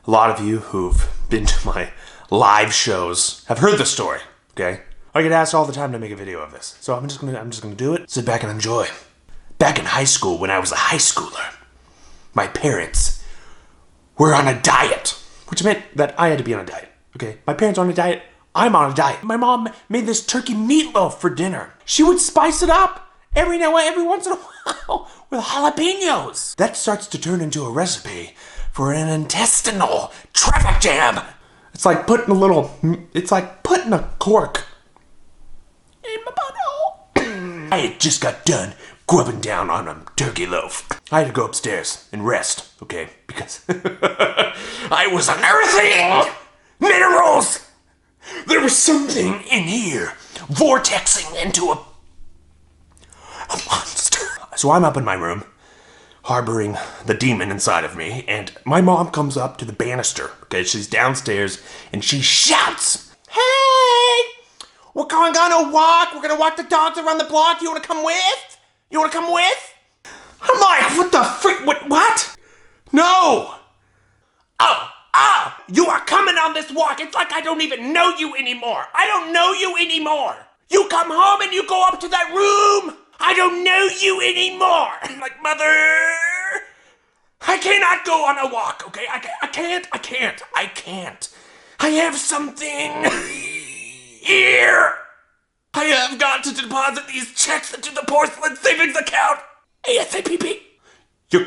A lot of you who've been to my live shows have heard this story, okay? I get asked all the time to make a video of this. So I'm just gonna do it. Sit back and enjoy. Back in high school, when I was a high schooler, my parents were on a diet, which meant that I had to be on a diet, okay? My parents are on a diet, I'm on a diet. My mom made this turkey meatloaf for dinner. She would spice it up every once in a while with jalapenos. That starts to turn into a recipe for an intestinal traffic jam. It's like putting a cork in my butthole. I had just got done grubbing down on a turkey loaf. I had to go upstairs and rest, okay? Because I was unearthing minerals. There was something in here vortexing into a monster. So I'm up in my room, harboring the demon inside of me, and my mom comes up to the banister, okay? She's downstairs, and she shouts, "Hey! We're going on a walk. We're gonna walk the dogs around the block. You wanna come with? You wanna come with?" I'm like, what the frick? What? No! You are coming on this walk. It's like I don't even know you anymore. I don't know you anymore. You come home and you go up to that room. I don't know you anymore. I'm like, Mother, I cannot go on a walk, okay? I can't. I have something here. I have got to deposit these checks into the porcelain savings account. ASAP. You're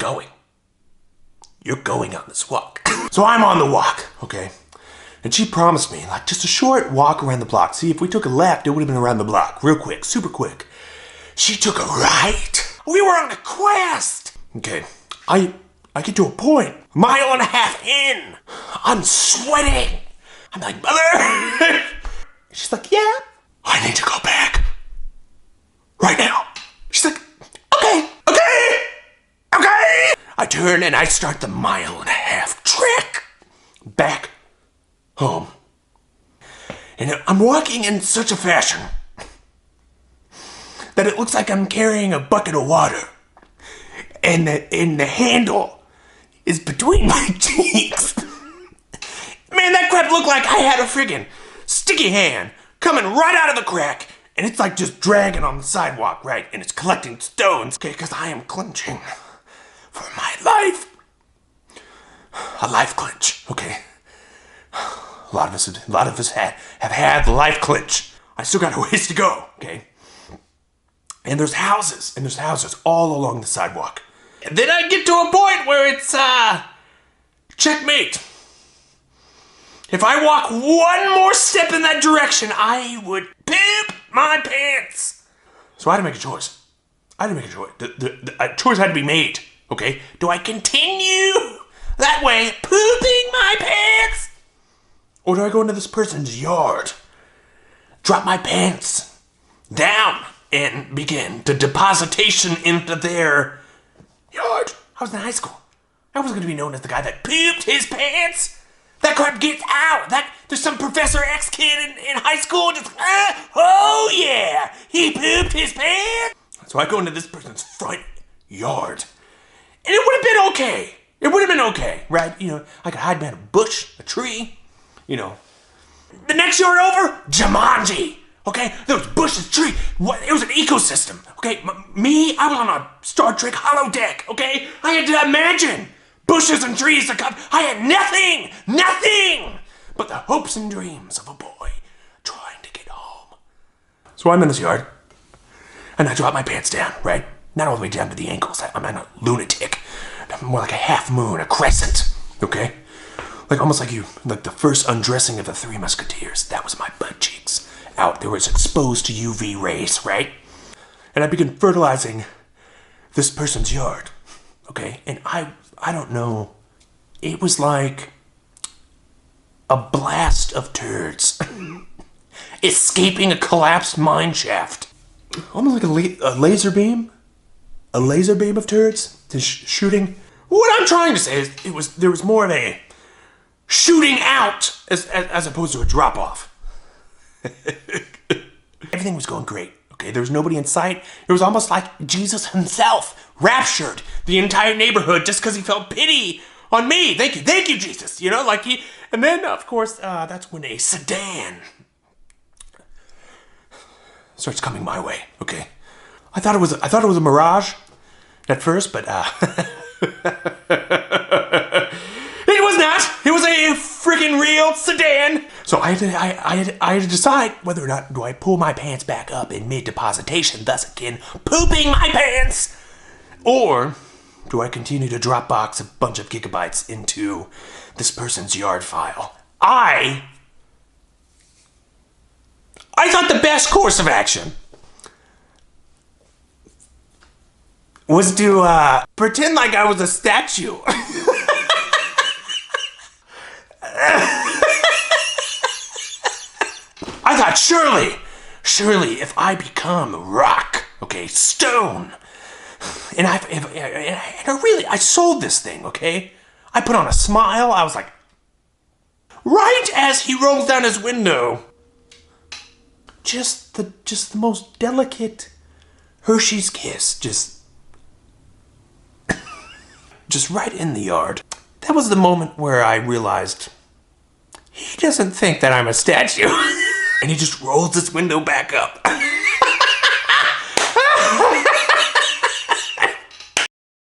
going on this walk. So I'm on the walk, okay? And she promised me, like, just a short walk around the block. See, if we took a left, it would have been around the block. Real quick, super quick. She took a right. We were on a quest. Okay, I get to a point, a mile and a half in. I'm sweating. I'm like, Mother. She's like, yeah. I need to go back. Right now. She's like, okay. I turn and I start the mile and a half trek back home. And I'm walking in such a fashion that it looks like I'm carrying a bucket of water. And the handle is between my cheeks. Man, that crap looked like I had a friggin' sticky hand coming right out of the crack. And it's like just dragging on the sidewalk, right? And it's collecting stones, okay? Because I am clenching for my life. A life clench, okay? A lot of us have had the life clench. I still got a ways to go, okay? And there's houses all along the sidewalk. And then I get to a point where it's, checkmate. If I walk one more step in that direction, I would poop my pants. So I had to make a choice. The choice had to be made, okay? Do I continue that way, pooping my pants? Or do I go into this person's yard, drop my pants down, and begin the depositation into their yard? I was in high school. I wasn't going to be known as the guy that pooped his pants. That crap gets out. There's some Professor X kid in high school just, oh yeah, he pooped his pants. So I go into this person's front yard. And it would have been okay. It would have been okay, right? You know, I could hide behind a bush, a tree, you know. The next yard over, Jumanji. Okay, there was bushes, tree. It was an ecosystem. Okay, I was on a Star Trek holodeck. Okay, I had to imagine bushes and trees to come. I had nothing but the hopes and dreams of a boy trying to get home. So I'm in this yard, and I drop my pants down, right? Not all the way down to the ankles. I'm a lunatic. I'm more like a half moon, a crescent. Okay, almost like the first undressing of the Three Musketeers. That was my butt cheeks out. They were exposed to UV rays, right? And I began fertilizing this person's yard. Okay, and I don't know. It was like a blast of turds escaping a collapsed mine shaft. Almost like a laser beam. A laser beam of turds just shooting. What I'm trying to say is there was more of a shooting out as opposed to a drop off. Everything was going great. Okay, there was nobody in sight. It was almost like Jesus himself raptured the entire neighborhood just because he felt pity On me. Thank you, Jesus. You know, like he, and then of course, that's when a sedan starts coming my way. Okay, I thought it was a mirage at first, but it was not. It was a freaking real sedan. So I had to decide whether or not do I pull my pants back up in mid-depositation, thus again pooping my pants, or do I continue to Dropbox a bunch of gigabytes into this person's yard file? I thought the best course of action was to pretend like I was a statue. I thought surely if I become rock, okay, stone, and I sold this thing, okay? I put on a smile. I was like, right as he rolls down his window, just the most delicate Hershey's kiss, just right in the yard. That was the moment where I realized he doesn't think that I'm a statue. And he just rolls his window back up.